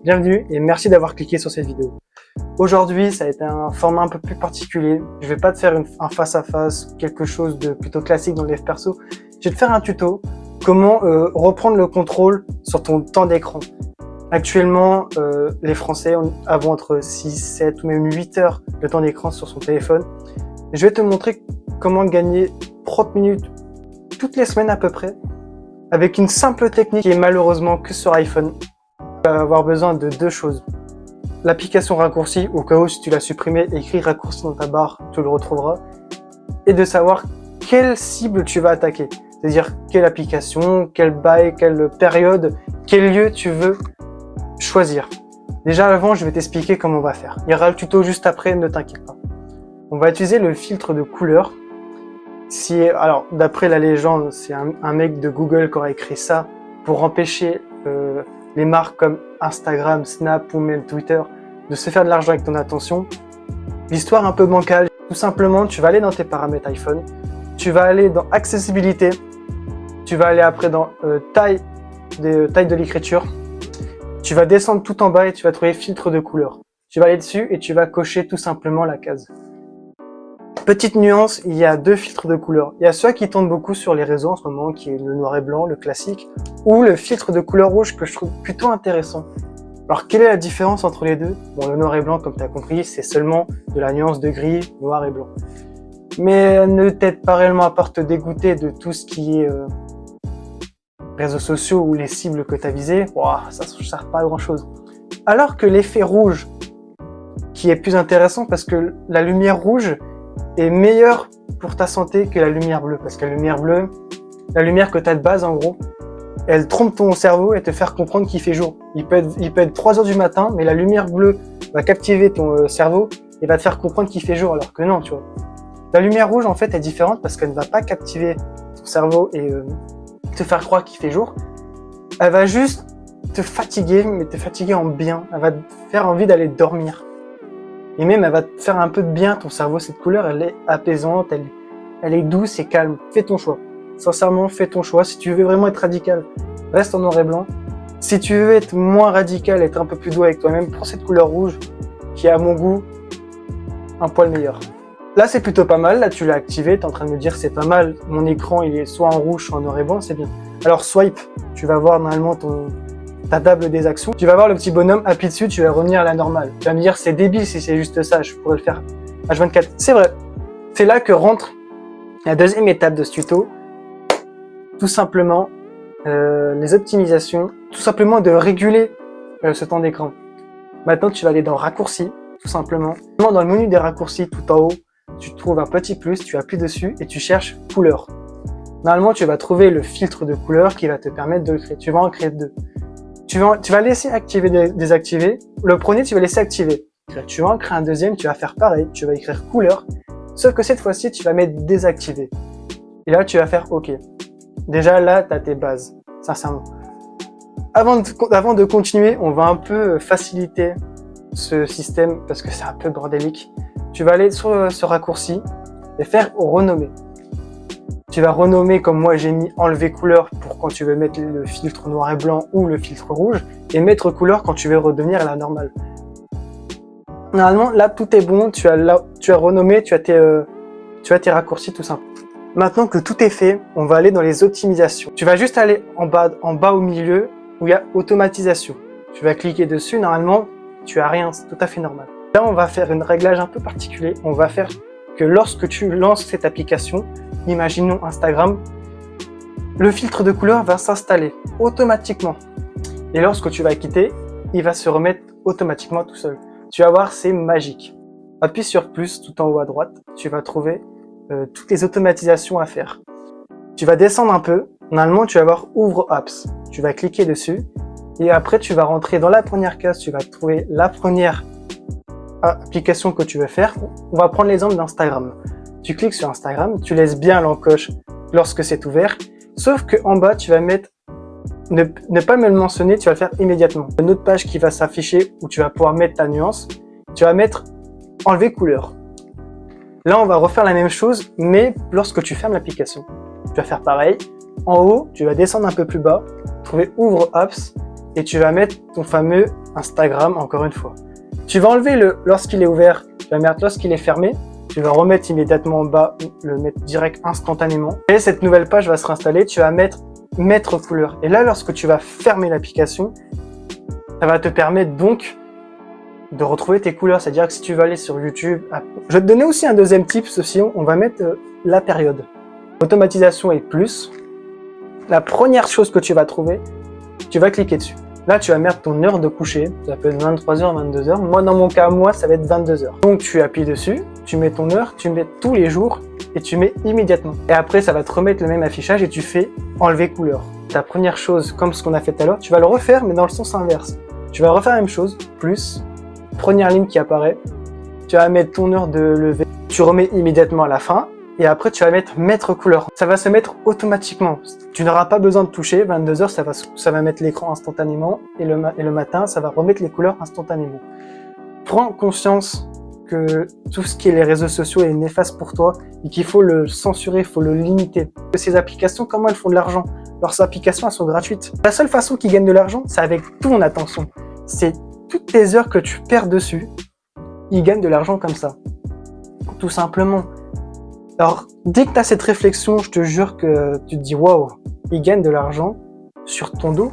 Bienvenue et merci d'avoir cliqué sur cette vidéo. Aujourd'hui, ça a été un format un peu plus particulier. Je vais pas te faire un face-à-face, quelque chose de plutôt classique dans le dev perso. Je vais te faire un tuto, comment reprendre le contrôle sur ton temps d'écran. Actuellement, les Français avons entre 6, 7 ou même 8 heures de temps d'écran sur son téléphone. Je vais te montrer comment gagner 30 minutes toutes les semaines à peu près, avec une simple technique qui est malheureusement que sur iPhone. Tu vas avoir besoin de deux choses. L'application raccourci, au cas où si tu l'as supprimé, écris raccourci dans ta barre, tu le retrouveras. Et de savoir quelle cible tu vas attaquer. C'est-à-dire quelle application, quel bail, quelle période, quel lieu tu veux choisir. Déjà avant, je vais t'expliquer comment on va faire. Il y aura le tuto juste après, ne t'inquiète pas. On va utiliser le filtre de couleur. Alors, d'après la légende, c'est un mec de Google qui aura écrit ça pour empêcher les marques comme Instagram, Snap ou même Twitter de se faire de l'argent avec ton attention. L'histoire un peu bancale, tout simplement, tu vas aller dans tes paramètres iPhone, tu vas aller dans accessibilité, tu vas aller après dans taille de l'écriture, tu vas descendre tout en bas et tu vas trouver filtre de couleur. Tu vas aller dessus et tu vas cocher tout simplement la case. Petite nuance, il y a deux filtres de couleur. Il y a ceux qui tournent beaucoup sur les réseaux en ce moment, qui est le noir et blanc, le classique, ou le filtre de couleur rouge que je trouve plutôt intéressant. Alors, quelle est la différence entre les deux? Bon, le noir et blanc, comme tu as compris, c'est seulement de la nuance de gris, noir et blanc. Mais ne t'aide pas réellement à part te dégoûter de tout ce qui est réseaux sociaux ou les cibles que tu as visées. Ça ne sert pas à grand chose. Alors que l'effet rouge, qui est plus intéressant parce que la lumière rouge est meilleure pour ta santé que la lumière bleue. Parce que la lumière bleue, la lumière que tu as de base en gros, elle trompe ton cerveau et te faire comprendre qu'il fait jour. Il peut être 3 heures du matin, mais la lumière bleue va captiver ton cerveau et va te faire comprendre qu'il fait jour, alors que non, tu vois. La lumière rouge, en fait, est différente parce qu'elle ne va pas captiver ton cerveau et te faire croire qu'il fait jour. Elle va juste te fatiguer, mais te fatiguer en bien. Elle va te faire envie d'aller dormir. Et même, elle va te faire un peu de bien, ton cerveau. Cette couleur, elle est apaisante, elle est douce et calme. Fais ton choix. Sincèrement, fais ton choix. Si tu veux vraiment être radical, reste en noir et blanc. Si tu veux être moins radical, être un peu plus doux avec toi-même, prends cette couleur rouge qui est à mon goût un poil meilleur. Là, c'est plutôt pas mal. Là, tu l'as activé. Tu es en train de me dire c'est pas mal. Mon écran, il est soit en rouge, soit en noir et blanc. C'est bien. Alors, swipe. Tu vas voir normalement ta table des actions. Tu vas voir le petit bonhomme, appuie dessus, tu vas revenir à la normale. Tu vas me dire c'est débile si c'est juste ça. Je pourrais le faire H24. C'est vrai. C'est là que rentre la deuxième étape de ce tuto. Tout simplement, les optimisations, tout simplement de réguler ce temps d'écran. Maintenant, tu vas aller dans raccourcis, tout simplement. Dans le menu des raccourcis, tout en haut, tu trouves un petit plus, tu appuies dessus et tu cherches couleur. Normalement, tu vas trouver le filtre de couleur qui va te permettre de le créer. Tu vas en créer deux. Tu vas laisser activer, désactiver. Le premier, tu vas laisser activer. Tu vas en créer un deuxième, tu vas faire pareil. Tu vas écrire couleur, sauf que cette fois-ci, tu vas mettre désactiver. Et là, tu vas faire OK. Déjà, là, tu as tes bases, sincèrement. Avant de continuer, on va un peu faciliter ce système parce que c'est un peu bordélique. Tu vas aller sur ce raccourci et faire renommer. Tu vas renommer comme moi j'ai mis enlever couleur pour quand tu veux mettre le filtre noir et blanc ou le filtre rouge et mettre couleur quand tu veux redevenir à la normale. Normalement, là, tout est bon. Tu as renommé, tu as tes raccourcis tout simple. Maintenant que tout est fait, on va aller dans les optimisations. Tu vas juste aller en bas au milieu où il y a automatisation. Tu vas cliquer dessus, normalement, tu as rien, c'est tout à fait normal. Là, on va faire un réglage un peu particulier. On va faire que lorsque tu lances cette application, imaginons Instagram, le filtre de couleur va s'installer automatiquement. Et lorsque tu vas quitter, il va se remettre automatiquement tout seul. Tu vas voir, c'est magique. Appuie sur plus tout en haut à droite, tu vas trouver toutes les automatisations à faire. Tu vas descendre un peu. Normalement, tu vas voir Ouvre Apps. Tu vas cliquer dessus. Et après, tu vas rentrer dans la première case. Tu vas trouver la première application que tu veux faire. On va prendre l'exemple d'Instagram. Tu cliques sur Instagram. Tu laisses bien l'encoche lorsque c'est ouvert. Sauf qu'en bas, tu vas mettre ne pas me le mentionner. Tu vas le faire immédiatement. Une autre page qui va s'afficher où tu vas pouvoir mettre ta nuance. Tu vas mettre Enlever couleur. Là, on va refaire la même chose, mais lorsque tu fermes l'application. Tu vas faire pareil. En haut, tu vas descendre un peu plus bas, trouver Ouvre Apps, et tu vas mettre ton fameux Instagram, encore une fois. Tu vas enlever le lorsqu'il est ouvert, tu vas mettre lorsqu'il est fermé, tu vas remettre immédiatement en bas, le mettre direct instantanément. Et cette nouvelle page va se réinstaller, tu vas mettre couleur. Et là, lorsque tu vas fermer l'application, ça va te permettre donc de retrouver tes couleurs. C'est-à-dire que si tu vas aller sur YouTube, je vais te donner aussi un deuxième tip, ceci, on va mettre la période. Automatisation et plus. La première chose que tu vas trouver, tu vas cliquer dessus. Là, tu vas mettre ton heure de coucher. Ça peut être 23h, 22h. Moi, dans mon cas, ça va être 22h. Donc, tu appuies dessus, tu mets ton heure, tu mets tous les jours et tu mets immédiatement. Et après, ça va te remettre le même affichage et tu fais enlever couleur. Ta première chose, comme ce qu'on a fait tout à l'heure, tu vas le refaire, mais dans le sens inverse. Tu vas refaire la même chose, plus, première ligne qui apparaît. Tu vas mettre ton heure de lever. Tu remets immédiatement à la fin. Et après, tu vas mettre couleur. Ça va se mettre automatiquement. Tu n'auras pas besoin de toucher. 22h, ça va mettre l'écran instantanément. Et le matin, ça va remettre les couleurs instantanément. Prends conscience que tout ce qui est les réseaux sociaux est néfaste pour toi et qu'il faut le censurer, il faut le limiter. Ces applications, comment elles font de l'argent? Leurs applications, elles sont gratuites. La seule façon qu'ils gagnent de l'argent, c'est avec ton attention. C'est toutes tes heures que tu perds dessus. Ils gagnent de l'argent comme ça. Tout simplement. Alors, dès que tu as cette réflexion, je te jure que tu te dis « Waouh, ils gagnent de l'argent sur ton dos ».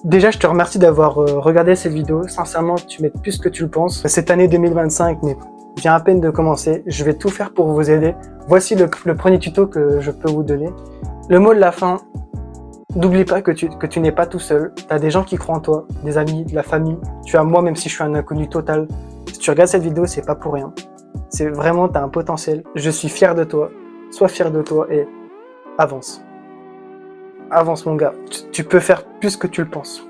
Déjà, je te remercie d'avoir regardé cette vidéo. Sincèrement, tu m'aides plus que tu le penses. Cette année 2025 vient à peine de commencer. Je vais tout faire pour vous aider. Voici le premier tuto que je peux vous donner. Le mot de la fin, n'oublie pas que tu n'es pas tout seul. Tu as des gens qui croient en toi, des amis, de la famille. Tu as moi, même si je suis un inconnu total. Si tu regardes cette vidéo, c'est pas pour rien. C'est vraiment, tu as un potentiel. Je suis fier de toi. Sois fier de toi et avance. Avance mon gars. Tu peux faire plus que tu le penses.